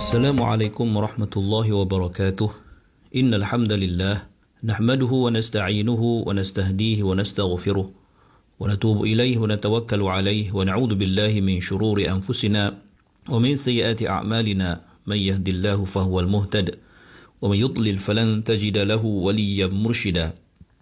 Assalamualaikum warahmatullahi wabarakatuh. Innal hamdalillah nahmaduhu wa nasta'inuhu wa nastahdihi wa nastaghfiruh wa natubu ilaihi wa natawakkalu alaihi wa na'udzu billahi min shururi anfusina wa min sayyiati a'malina man yahdihillahu fahuwal muhtad wa man yudlil falan tajida lahu waliyyan murshida.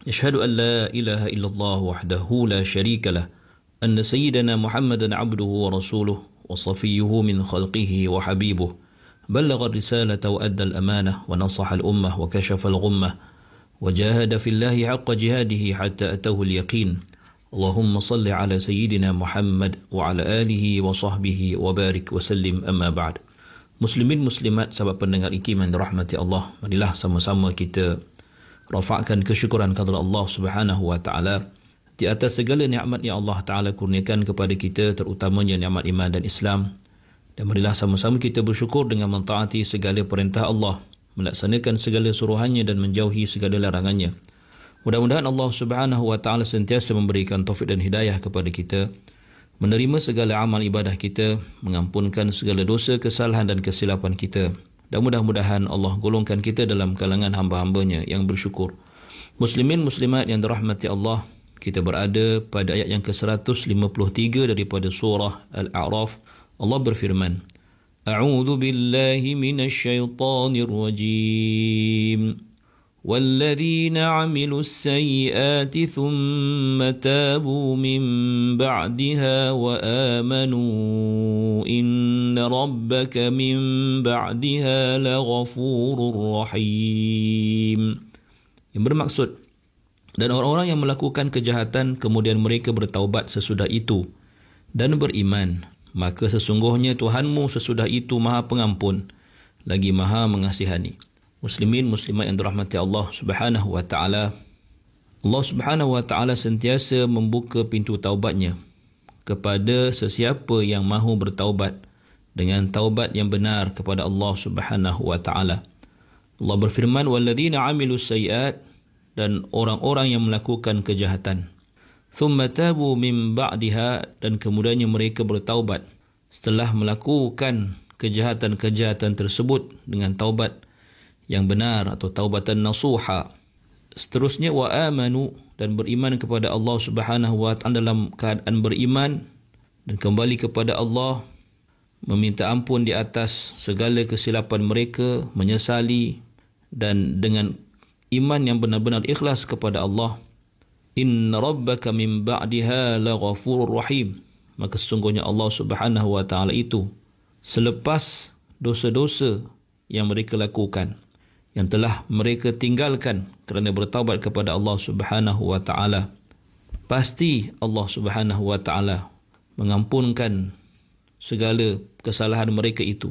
Ashhadu an la ilaha illallah wahdahu la syarika lah anna sayyidana Muhammadan 'abduhu wa rasuluh wa safiyyuhu min khalqihi wa habibuh. بلغ الرسالة وأدى الأمانة ونصح الأمة وكشف الغمة وجاهد في الله حق جهاده حتى أتاه اليقين. اللهم صل على سيدنا محمد وعلى آله وصحبه وبارك وسلم. أما بعد. Muslimin muslimat, sahabat pendengar ikiman rahmati Allah, marilah sama-sama kita rafa'kan kesyukuran kepada Allah Subhanahu wa taala di atas segala nikmat yang Allah taala kurniakan kepada kita, terutamanya nikmat iman dan Islam. Dan marilah sama-sama kita bersyukur dengan mentaati segala perintah Allah, melaksanakan segala suruhannya dan menjauhi segala larangannya. Mudah-mudahan Allah Subhanahu wa taala sentiasa memberikan taufik dan hidayah kepada kita, menerima segala amal ibadah kita, mengampunkan segala dosa, kesalahan dan kesilapan kita. Dan mudah-mudahan Allah golongkan kita dalam kalangan hamba-hambanya yang bersyukur. Muslimin muslimat yang dirahmati Allah, kita berada pada ayat yang ke-153 daripada surah Al-A'raf. Allah berfirman, A'udzu billahi minasy syaithanir rajim. Walladzina 'amilus sayyiati tsumma tabu min ba'daha wa amanu inna rabbaka min ba'daha laghafurur rahim. Yang bermaksud, dan orang-orang yang melakukan kejahatan kemudian mereka bertaubat sesudah itu dan beriman, maka sesungguhnya Tuhanmu sesudah itu Maha Pengampun lagi Maha Mengasihani. Muslimin muslimat yang dirahmati Allah Subhanahu wa taala, Allah Subhanahu wa taala sentiasa membuka pintu taubatnya kepada sesiapa yang mahu bertaubat dengan taubat yang benar kepada Allah Subhanahu wa taala. Allah berfirman, walladzina 'amilus sayyi'at, dan orang-orang yang melakukan kejahatan, thumma tabu min ba'daha, dan kemudiannya mereka bertaubat setelah melakukan kejahatan-kejahatan tersebut dengan taubat yang benar atau taubatan nasuha. Seterusnya wa amanu, dan beriman kepada Allah Subhanahu wa taala dalam keadaan beriman dan kembali kepada Allah, meminta ampun di atas segala kesilapan mereka, menyesali dan dengan iman yang benar-benar ikhlas kepada Allah. Inna rabbaka min ba'daha laghafurur rahim, maka sesungguhnya Allah Subhanahu wa taala itu selepas dosa-dosa yang mereka lakukan, yang telah mereka tinggalkan kerana bertaubat kepada Allah Subhanahu wa taala, pasti Allah Subhanahu wa taala mengampunkan segala kesalahan mereka itu,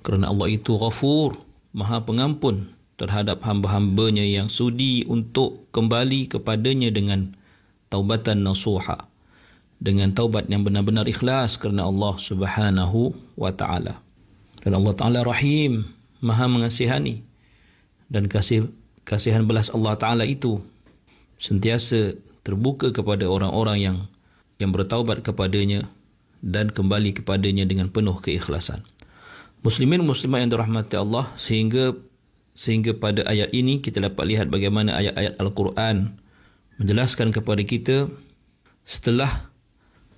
kerana Allah itu Ghafur, Maha Pengampun terhadap hamba-hambanya yang sudi untuk kembali kepadanya dengan taubatan nasuha, dengan taubat yang benar-benar ikhlas kerana Allah Subhanahu wa taala. Dan Allah taala Rahim, Maha Mengasihani, dan kasihan belas Allah taala itu sentiasa terbuka kepada orang-orang yang bertaubat kepadanya dan kembali kepadanya dengan penuh keikhlasan. Muslimin muslimat yang dirahmati Allah, sehingga pada ayat ini kita dapat lihat bagaimana ayat-ayat Al-Quran menjelaskan kepada kita, setelah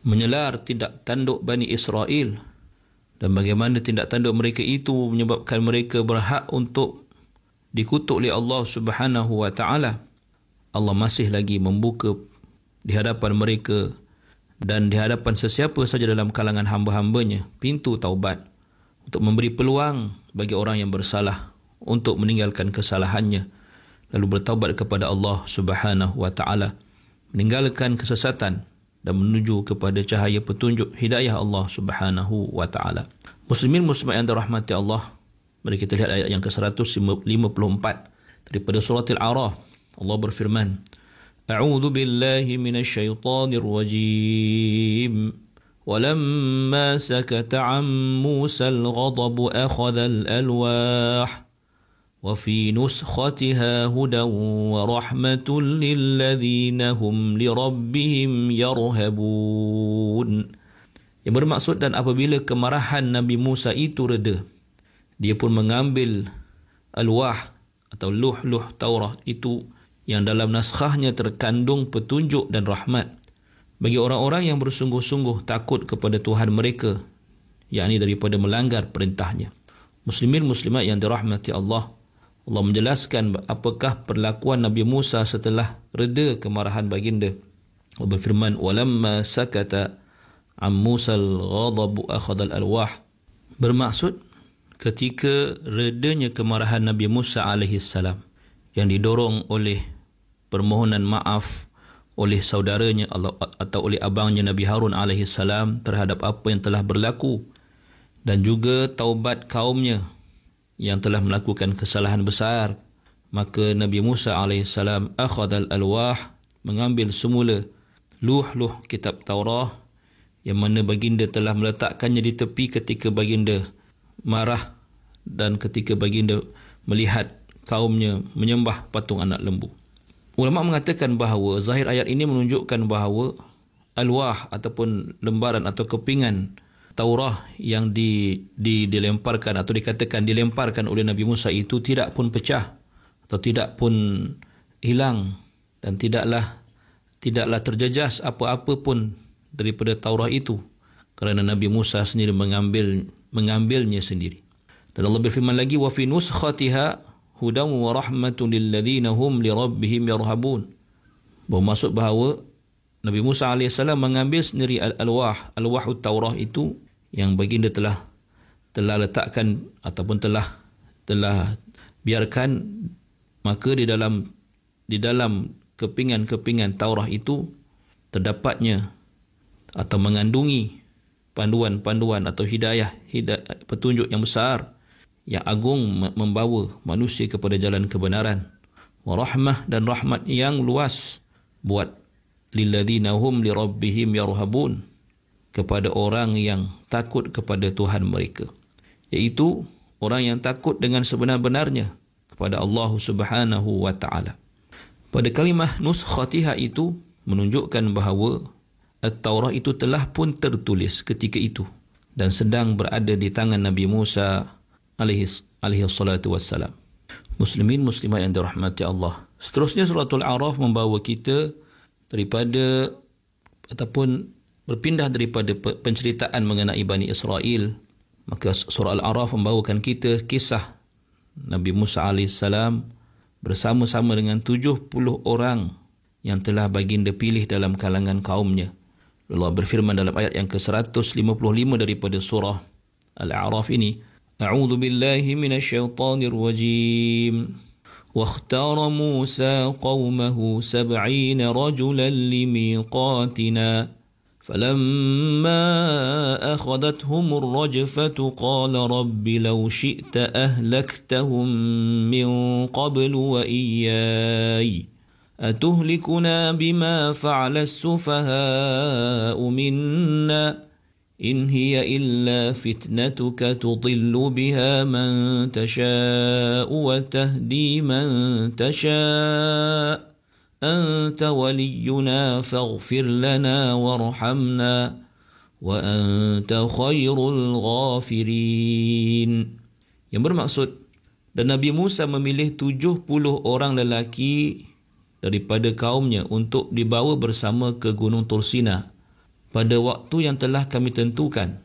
menyelar tindak tanduk Bani Israel dan bagaimana tindak tanduk mereka itu menyebabkan mereka berhak untuk dikutuk oleh Allah Subhanahu wa taala, Allah masih lagi membuka di hadapan mereka dan di hadapan sesiapa saja dalam kalangan hamba-hambanya pintu taubat, untuk memberi peluang bagi orang yang bersalah untuk meninggalkan kesalahannya lalu bertaubat kepada Allah Subhanahu wa taala, meninggalkan kesesatan dan menuju kepada cahaya petunjuk hidayah Allah Subhanahu wa taala. Muslimin muslimat yang dirahmati Allah, mari kita lihat ayat yang ke-154 daripada surah Al-A'raf. Allah berfirman, A'udzu billahi minasy syaithanir rajim. Walamma sakata 'an Musa al-ghadab akhadha al-alwah وفي نسختها هدى ورحمة للذين هم لربهم يرهبون. Yang bermaksud, dan apabila kemarahan Nabi Musa itu reda, dia pun mengambil alwah atau luh-luh Taurat itu yang dalam naskhahnya terkandung petunjuk dan rahmat bagi orang-orang yang bersungguh-sungguh takut kepada Tuhan mereka, yakni daripada melanggar perintahnya. Muslimin muslimat yang dirahmati Allah, Allah menjelaskan apakah perlakuan Nabi Musa setelah reda kemarahan baginda. Allah berfirman, "Walamma sakata am Musa al-ghadab akhadha al-alwah." Bermaksud ketika redanya kemarahan Nabi Musa alaihi salam yang didorong oleh permohonan maaf oleh saudaranya atau oleh abangnya Nabi Harun alaihi salam terhadap apa yang telah berlaku, dan juga taubat kaumnya yang telah melakukan kesalahan besar, maka Nabi Musa AS akhadal alwah, mengambil semula luh-luh kitab Taurah yang mana baginda telah meletakkannya di tepi ketika baginda marah dan ketika baginda melihat kaumnya menyembah patung anak lembu. Ulama mengatakan bahawa zahir ayat ini menunjukkan bahawa alwah ataupun lembaran atau kepingan Taurah yang dilemparkan atau dikatakan dilemparkan oleh Nabi Musa itu tidak pun pecah atau tidak pun hilang, dan tidaklah terjejas apa-apa pun daripada Taurah itu, kerana Nabi Musa sendiri mengambilnya sendiri. Dan Allah berfirman lagi, wa fi nuskhatiha hudan wa rahmatun lil ladzina hum li rabbihim yarhabun. Bermaksud bahawa Nabi Musa AS mengambil sendiri al-wahut Taurah itu yang baginda telah letakkan ataupun telah biarkan, maka di dalam kepingan-kepingan Taurah itu terdapatnya atau mengandungi panduan-panduan atau hidayah petunjuk yang besar yang agung membawa manusia kepada jalan kebenaran, warahmah, dan rahmat yang luas buat lilladzina hum li rabbihim yarhabun, kepada orang yang takut kepada Tuhan mereka, iaitu orang yang takut dengan sebenar-benarnya kepada Allah Subhanahu wa taala. Pada kalimah nuskhatiha itu menunjukkan bahawa At-Taurah itu telah pun tertulis ketika itu dan sedang berada di tangan Nabi Musa alaihi salatu wassalam. Muslimin muslimat yang dirahmati Allah, seterusnya suratul A'raf membawa kita daripada ataupun berpindah daripada penceritaan mengenai Bani Israel. Maka surah Al-A'raf membawakan kita kisah Nabi Musa AS bersama-sama dengan 70 orang yang telah baginda pilih dalam kalangan kaumnya. Allah berfirman dalam ayat yang ke-155 daripada surah Al-A'raf ini, A'udzu billahi minasyaitonir rajim. واختار موسى قومه 70 رجلا لميقاتنا فلما أخذتهم الرجفة قال رب لو شئت أهلكتهم من قبل وإياي أتهلكنا بما فعل السفهاء منا إن هي إلا فتنتك تضل بها من تشاء وتهدي من تشاء أنت ولينا فاغفر لنا وارحمنا وأنت خير الغافرين. Yang bermaksud, dan Nabi Musa memilih 70 orang lelaki daripada kaumnya untuk dibawa bersama ke Gunung Tursina pada waktu yang telah kami tentukan.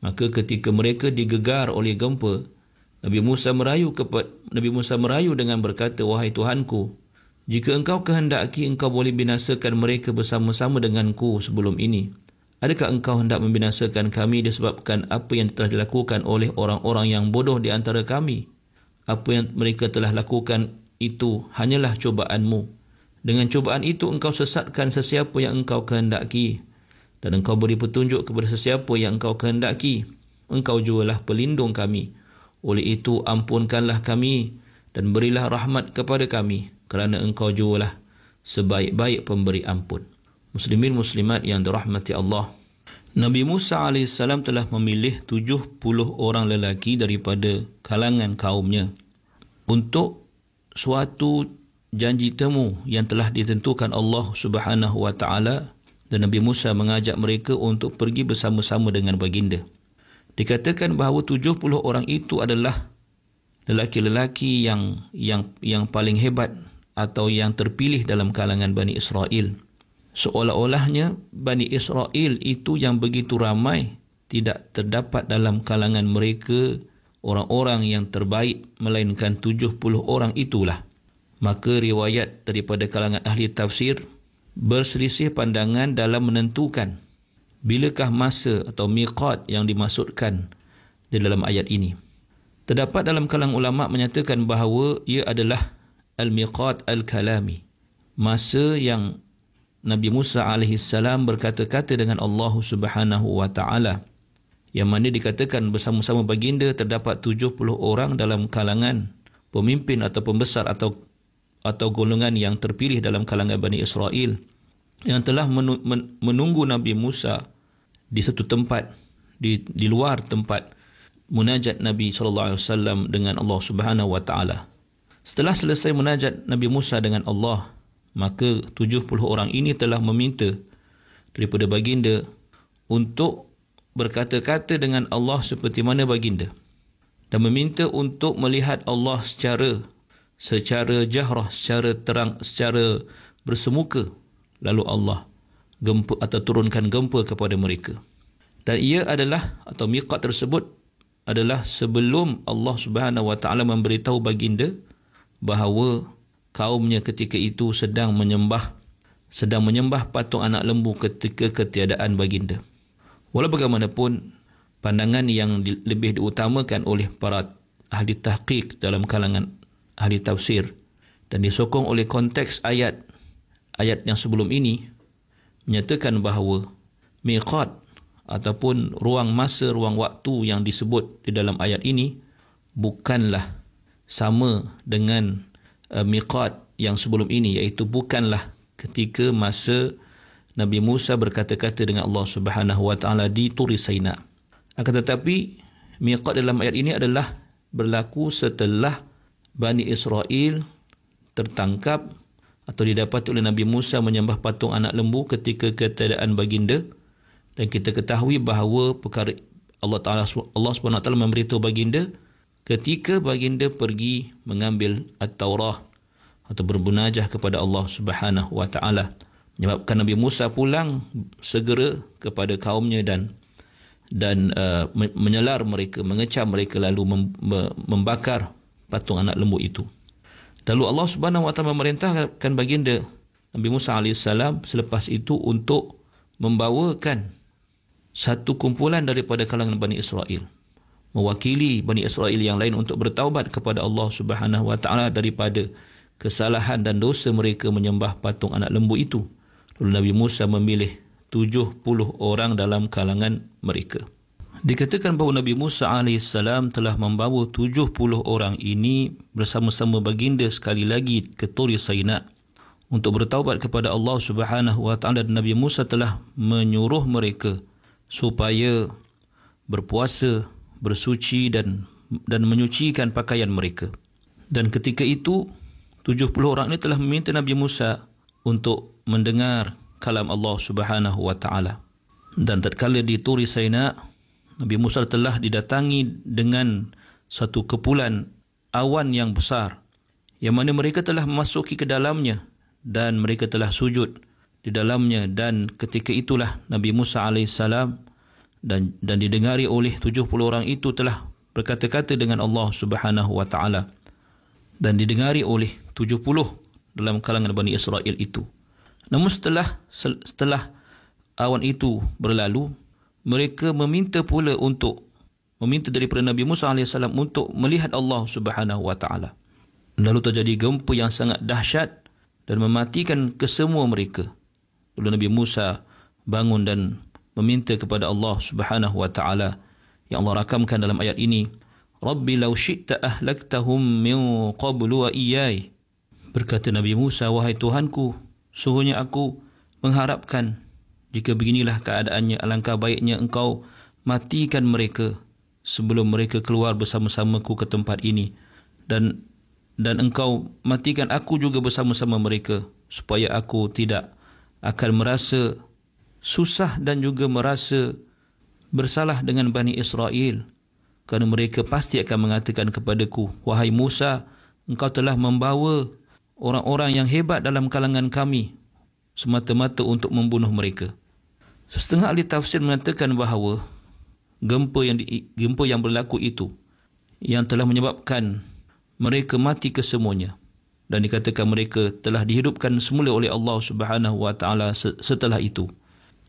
Maka ketika mereka digegar oleh gempa, Nabi Musa merayu dengan berkata, wahai Tuhanku, jika engkau kehendaki, engkau boleh binasakan mereka bersama-sama denganku sebelum ini. Adakah engkau hendak membinasakan kami disebabkan apa yang telah dilakukan oleh orang-orang yang bodoh di antara kami? Apa yang mereka telah lakukan itu hanyalah cobaanmu. Dengan cobaan itu engkau sesatkan sesiapa yang engkau kehendaki, dan engkau beri petunjuk kepada sesiapa yang engkau kehendaki. Engkau jualah pelindung kami. Oleh itu ampunkanlah kami dan berilah rahmat kepada kami, kerana engkau jualah sebaik-baik pemberi ampun. Muslimin muslimat yang dirahmati Allah, Nabi Musa AS telah memilih 70 orang lelaki daripada kalangan kaumnya untuk suatu janji temu yang telah ditentukan Allah Subhanahu wa taala, dan Nabi Musa mengajak mereka untuk pergi bersama-sama dengan baginda. Dikatakan bahawa 70 orang itu adalah lelaki-lelaki yang paling hebat atau yang terpilih dalam kalangan Bani Israel. Seolah-olahnya Bani Israel itu yang begitu ramai, tidak terdapat dalam kalangan mereka orang-orang yang terbaik, melainkan 70 orang itulah. Maka riwayat daripada kalangan ahli tafsir berselisih pandangan dalam menentukan bilakah masa atau miqat yang dimaksudkan di dalam ayat ini. Terdapat dalam kalangan ulama menyatakan bahawa ia adalah al-miqat al-kalami, masa yang Nabi Musa AS berkata-kata dengan Allah Subhanahu wa taala, yang mana dikatakan bersama-sama baginda terdapat 70 orang dalam kalangan pemimpin atau pembesar atau golongan yang terpilih dalam kalangan Bani Israel yang telah menunggu Nabi Musa di satu tempat, di luar tempat munajat Nabi SAW dengan Allah Subhanahu wa taala. Setelah selesai munajat Nabi Musa dengan Allah, maka 70 orang ini telah meminta daripada baginda untuk berkata-kata dengan Allah seperti mana baginda, dan meminta untuk melihat Allah secara jahrah, secara terang, secara bersemuka. Lalu Allah gempa atau turunkan gempa kepada mereka. Dan ia adalah, atau miqat tersebut adalah sebelum Allah Subhanahu wa taala memberitahu baginda bahawa kaumnya ketika itu sedang menyembah patung anak lembu ketika ketiadaan baginda. Walau bagaimanapun, pandangan yang lebih diutamakan oleh para ahli tahqiq dalam kalangan ahli tafsir dan disokong oleh konteks ayat yang sebelum ini menyatakan bahawa miqat ataupun ruang masa, ruang waktu yang disebut di dalam ayat ini bukanlah sama dengan miqat yang sebelum ini, iaitu bukanlah ketika masa Nabi Musa berkata-kata dengan Allah Subhanahu wa taala di Turi Saina. Akan tetapi miqat dalam ayat ini adalah berlaku setelah Bani Israel tertangkap atau didapati oleh Nabi Musa menyembah patung anak lembu ketika ketiadaan baginda. Dan kita ketahui bahawa perkara Allah SWT memberitahu baginda ketika baginda pergi mengambil At-Taurah atau berbunajah kepada Allah Subhanahu wa taala, menyebabkan Nabi Musa pulang segera kepada kaumnya dan menyelar mereka, mengecam mereka, lalu membakar patung anak lembu itu. Lalu Allah Subhanahu wa taala memerintahkan baginda Nabi Musa AS selepas itu untuk membawakan satu kumpulan daripada kalangan Bani Israel, mewakili Bani Israel yang lain untuk bertaubat kepada Allah Subhanahu wa taala daripada kesalahan dan dosa mereka menyembah patung anak lembu itu. Lalu Nabi Musa memilih 70 orang dalam kalangan mereka. Dikatakan bahawa Nabi Musa AS telah membawa 70 orang ini bersama-sama baginda sekali lagi ke Turi Saina untuk bertaubat kepada Allah Subhanahu wa taala, dan Nabi Musa telah menyuruh mereka supaya berpuasa, bersuci dan menyucikan pakaian mereka. Dan ketika itu 70 orang ini telah meminta Nabi Musa untuk mendengar kalam Allah Subhanahu wa taala. Dan tatkala di Turi Saina, Nabi Musa telah didatangi dengan satu kepulan awan yang besar, yang mana mereka telah memasuki ke dalamnya dan mereka telah sujud di dalamnya. Dan ketika itulah Nabi Musa AS dan didengari oleh 70 orang itu telah berkata-kata dengan Allah Subhanahu wa taala, dan didengari oleh 70 dalam kalangan Bani Israel itu. Namun setelah awan itu berlalu, mereka meminta daripada Nabi Musa AS untuk melihat Allah Subhanahu wa taala. Lalu terjadi gempa yang sangat dahsyat dan mematikan kesemua mereka. Lalu Nabi Musa bangun dan meminta kepada Allah Subhanahu wa taala yang Allah rakamkan dalam ayat ini, Rabbi law syi'ta ahlaktahum min qablu wa iyai. Berkata Nabi Musa, wahai Tuhanku, sungguhnya aku mengharapkan jika beginilah keadaannya, alangkah baiknya engkau matikan mereka sebelum mereka keluar bersama-samaku ke tempat ini, dan engkau matikan aku juga bersama-sama mereka, supaya aku tidak akan merasa susah dan juga merasa bersalah dengan Bani Israel kerana mereka pasti akan mengatakan kepadaku, wahai Musa, engkau telah membawa orang-orang yang hebat dalam kalangan kami semata-mata untuk membunuh mereka. Setengah ahli tafsir mengatakan bahawa gempa yang berlaku itu yang telah menyebabkan mereka mati kesemuanya, dan dikatakan mereka telah dihidupkan semula oleh Allah Subhanahu wa taala setelah itu.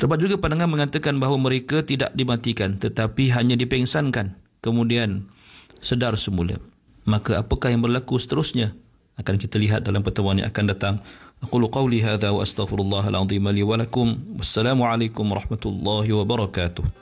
Terdapat juga pandangan mengatakan bahawa mereka tidak dimatikan tetapi hanya dipengsankan, kemudian sedar semula. Maka apakah yang berlaku seterusnya akan kita lihat dalam pertemuan yang akan datang. Aqulu qawli hadza wa astaghfirullahal azim li wa lakum. Wassalamu alaikum warahmatullahi wabarakatuh.